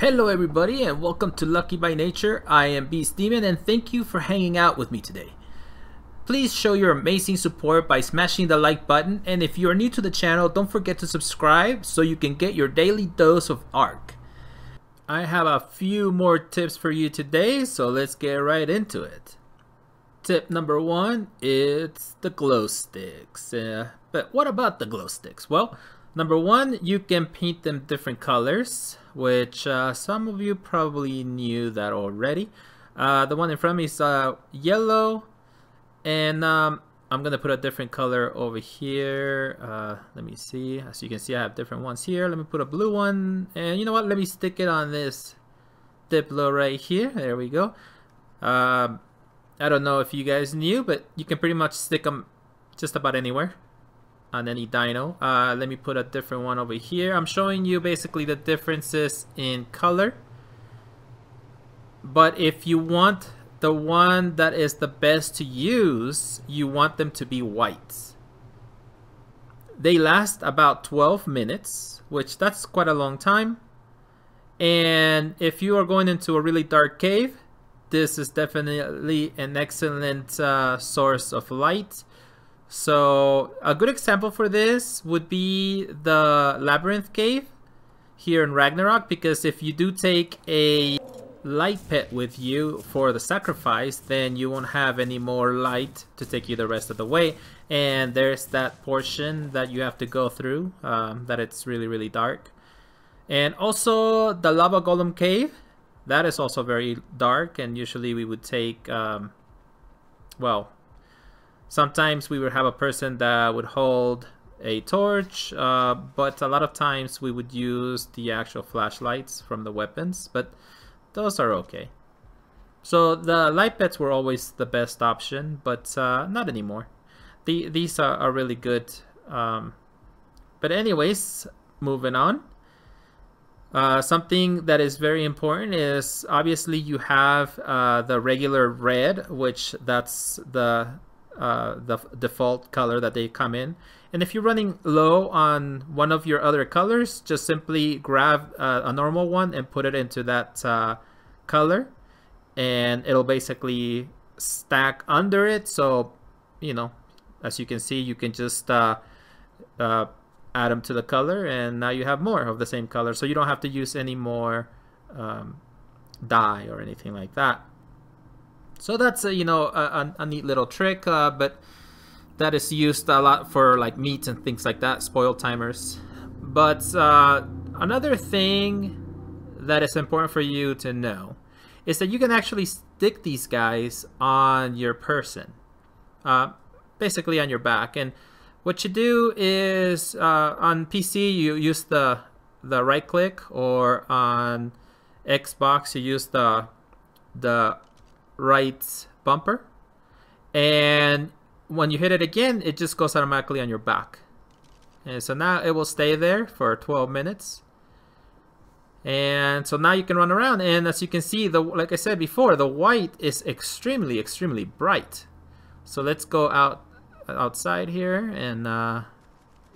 Hello everybody and welcome to Lucky by Nature. I am Beastdaemon and thank you for hanging out with me today. Please show your amazing support by smashing the like button, and if you are new to the channel, don't forget to subscribe so you can get your daily dose of Ark. I have a few more tips for you today, so let's get right into it. Tip number one is the glow sticks. But what about the glow sticks? Well, number one, you can paint them different colors, which some of you probably knew that already. The one in front of me is yellow, and I'm gonna put a different color over here. Let me see. As you can see, I have different ones here. Let me put a blue one, and you know what? Let me stick it on this Diplo right here. There we go. I don't know if you guys knew, but you can pretty much stick them just about anywhere on any dino. Let me put a different one over here. I'm showing you basically the differences in color. But if you want the one that is the best to use, you want them to be white. They last about 12 minutes, which that's quite a long time. And if you are going into a really dark cave, this is definitely an excellent source of light. So a good example for this would be the Labyrinth Cave here in Ragnarok, because if you do take a light pet with you for the sacrifice, then you won't have any more light to take you the rest of the way. And there's that portion that you have to go through, that it's really dark. And also the Lava Golem Cave, that is also very dark, and usually we would take, well, sometimes we would have a person that would hold a torch, but a lot of times we would use the actual flashlights from the weapons, but those are okay. So the light pets were always the best option, but not anymore. These are really good. But anyways, moving on. Something that is very important is obviously you have the regular red, which that's the default color that they come in. And if you're running low on one of your other colors, just simply grab a normal one and put it into that color, and it'll basically stack under it. So, you know, as you can see, you can just add them to the color, and now you have more of the same color, so you don't have to use any more dye or anything like that. So that's you know, a neat little trick, but that is used a lot for like meats and things like that, spoil timers. But another thing that is important for you to know is that you can actually stick these guys on your person, basically on your back. And what you do is on PC you use the right click, or on Xbox you use the right bumper, and when you hit it again, it just goes automatically on your back. And so now it will stay there for 12 minutes. And so now you can run around, and as you can see, like I said before, the white is extremely bright. So let's go outside here, and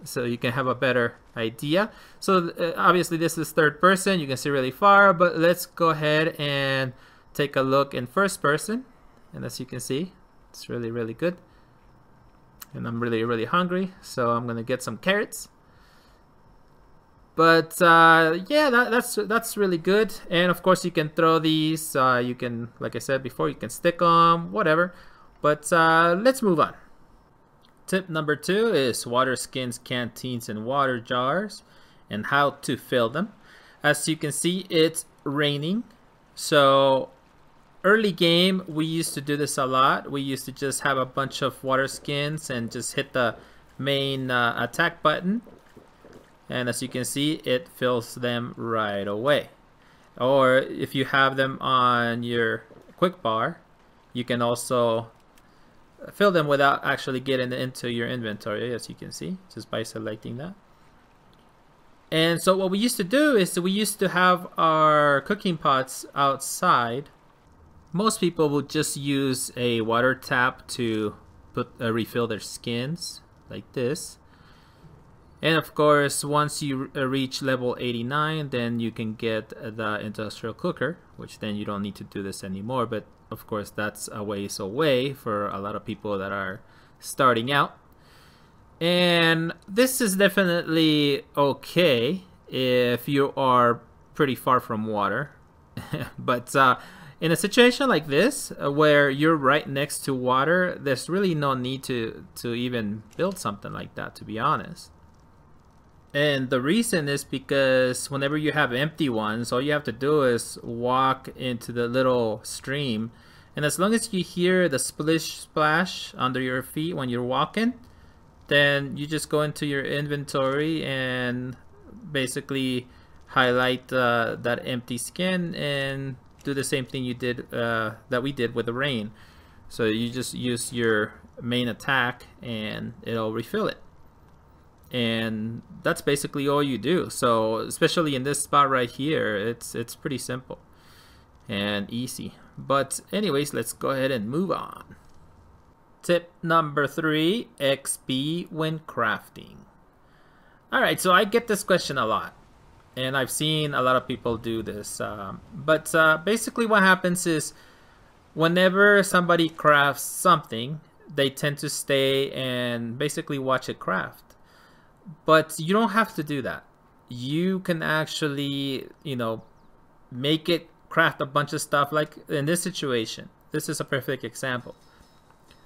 so you can have a better idea. So obviously this is third person, you can see really far, but let's go ahead and take a look in first person, and as you can see, it's really good. And I'm really hungry, so I'm gonna get some carrots. But yeah, that's really good. And of course you can throw these, you can, like I said before, you can stick them, whatever. But let's move on. Tip number two is water skins, canteens, and water jars, and how to fill them. As you can see, it's raining, so early game we used to do this a lot. We used to just have a bunch of water skins and just hit the main attack button, and as you can see, it fills them right away. Or if you have them on your quick bar, you can also fill them without actually getting into your inventory, as you can see, just by selecting that. And so what we used to do is we used to have our cooking pots outside. Most people would just use a water tap to refill their skins like this. And of course, once you reach level 89, then you can get the industrial cooker, which then you don't need to do this anymore. But of course, that's a ways away for a lot of people that are starting out. And this is definitely okay if you are pretty far from water. But in a situation like this, where you're right next to water, there's really no need to even build something like that, to be honest. And the reason is because whenever you have empty ones, all you have to do is walk into the little stream. And as long as you hear the splish splash under your feet when you're walking, then you just go into your inventory and basically highlight that empty skin and do the same thing you did that we did with the rain. So you just use your main attack and it'll refill it. And that's basically all you do. So especially in this spot right here, it's pretty simple and easy. But anyways, let's go ahead and move on. Tip number 3, XP when crafting. Alright, so I get this question a lot, and I've seen a lot of people do this. But basically what happens is whenever somebody crafts something, they tend to stay and basically watch it craft. But you don't have to do that. You can actually, you know, make it craft a bunch of stuff. Like in this situation, this is a perfect example.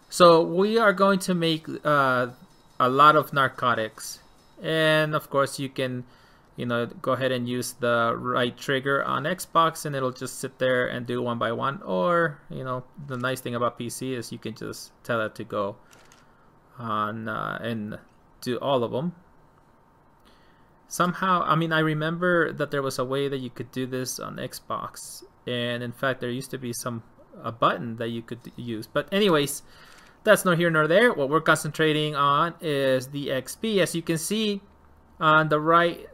So we are going to make a lot of narcotics. And of course you can, you know, go ahead and use the right trigger on Xbox and it'll just sit there and do one by one. Or, you know, the nice thing about PC is you can just tell it to go on and do all of them. Somehow, I mean, I remember that there was a way that you could do this on Xbox, and in fact there used to be a button that you could use. But anyways, that's nor here nor there. What we're concentrating on is the XP. As you can see on the right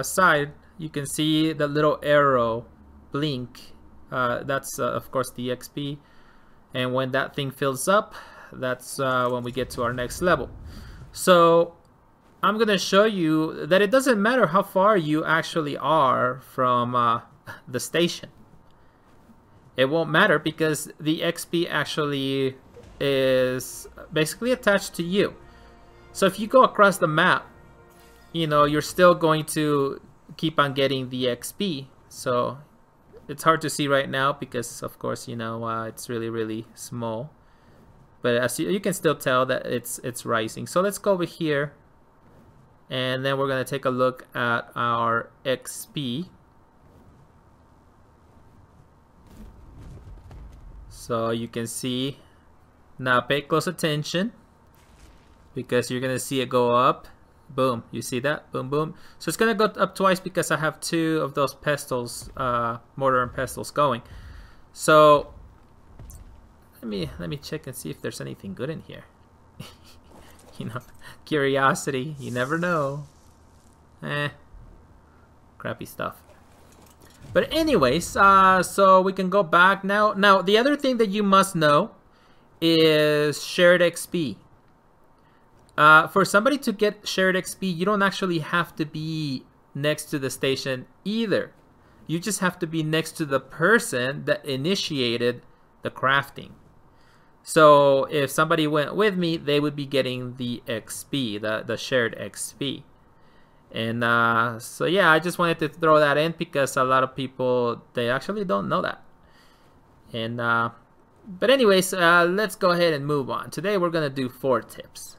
side, you can see the little arrow blink. That's of course the XP, and when that thing fills up, that's when we get to our next level. So I'm gonna show you that it doesn't matter how far you actually are from the station. It won't matter because the XP actually is basically attached to you. So if you go across the map, you know, you're still going to keep on getting the XP. So it's hard to see right now because of course, you know, it's really small. But as you can still tell that it's rising. So let's go over here. And then we're going to take a look at our XP. So you can see, now pay close attention because you're going to see it go up. Boom, you see that? Boom, boom. So it's going to go up twice because I have 2 of those pestles, mortar and pestles going. So let me check and see if there's anything good in here. You know, curiosity, you never know. Crappy stuff. But anyways, so we can go back now. Now, the other thing that you must know is shared XP. For somebody to get shared XP, you don't actually have to be next to the station either. You just have to be next to the person that initiated the crafting. So if somebody went with me, they would be getting the XP, the shared XP. And so yeah, I just wanted to throw that in because a lot of people, they actually don't know that. And but anyways, let's go ahead and move on. Today we're going to do 4 tips.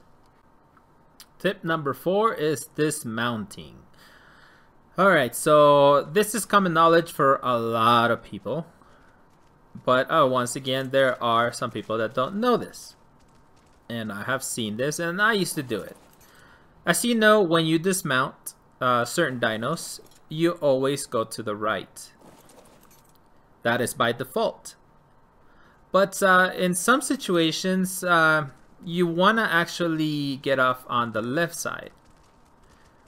Tip number 4 is dismounting. Alright, so this is common knowledge for a lot of people. But once again, there are some people that don't know this. And I have seen this, and I used to do it. As you know, when you dismount certain dinos, you always go to the right. That is by default. But in some situations, you want to actually get off on the left side.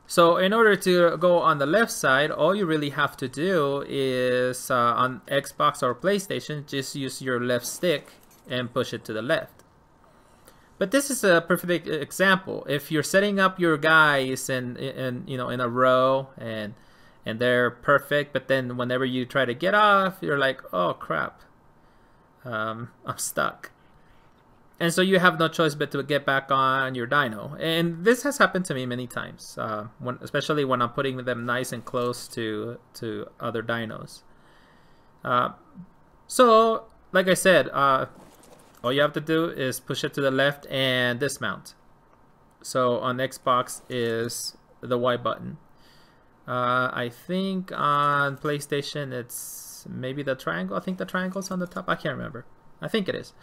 So in order to go on the left side, all you really have to do is on Xbox or PlayStation, just use your left stick and push it to the left. But this is a perfect example. If you're setting up your guys in you know, in a row and they're perfect, but then whenever you try to get off, you're like, oh crap, I'm stuck. And so you have no choice but to get back on your dino. And this has happened to me many times, especially when I'm putting them nice and close to other dinos. So, like I said, all you have to do is push it to the left and dismount. So on Xbox is the Y button. I think on PlayStation it's maybe the triangle. I think the triangle's on the top. I can't remember. I think it is.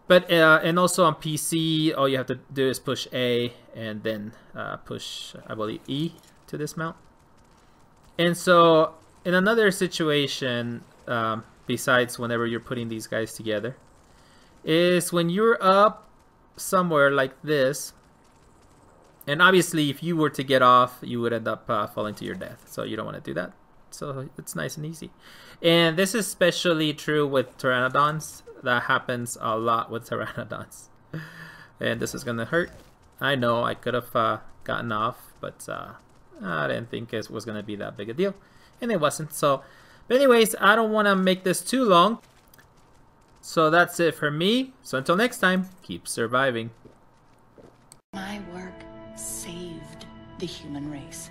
But and also on PC, all you have to do is push A and then push, I believe, E to dismount. And so in another situation, besides whenever you're putting these guys together, is when you're up somewhere like this, and obviously if you were to get off, you would end up falling to your death, so you don't want to do that. So it's nice and easy. And this is especially true with pteranodons. That happens a lot with pteranodons. And this is gonna hurt. I know I could have gotten off, but I didn't think it was gonna be that big a deal, and it wasn't. So but anyways, I don't want to make this too long. So that's it for me. So until next time, keep surviving. My work saved the human race.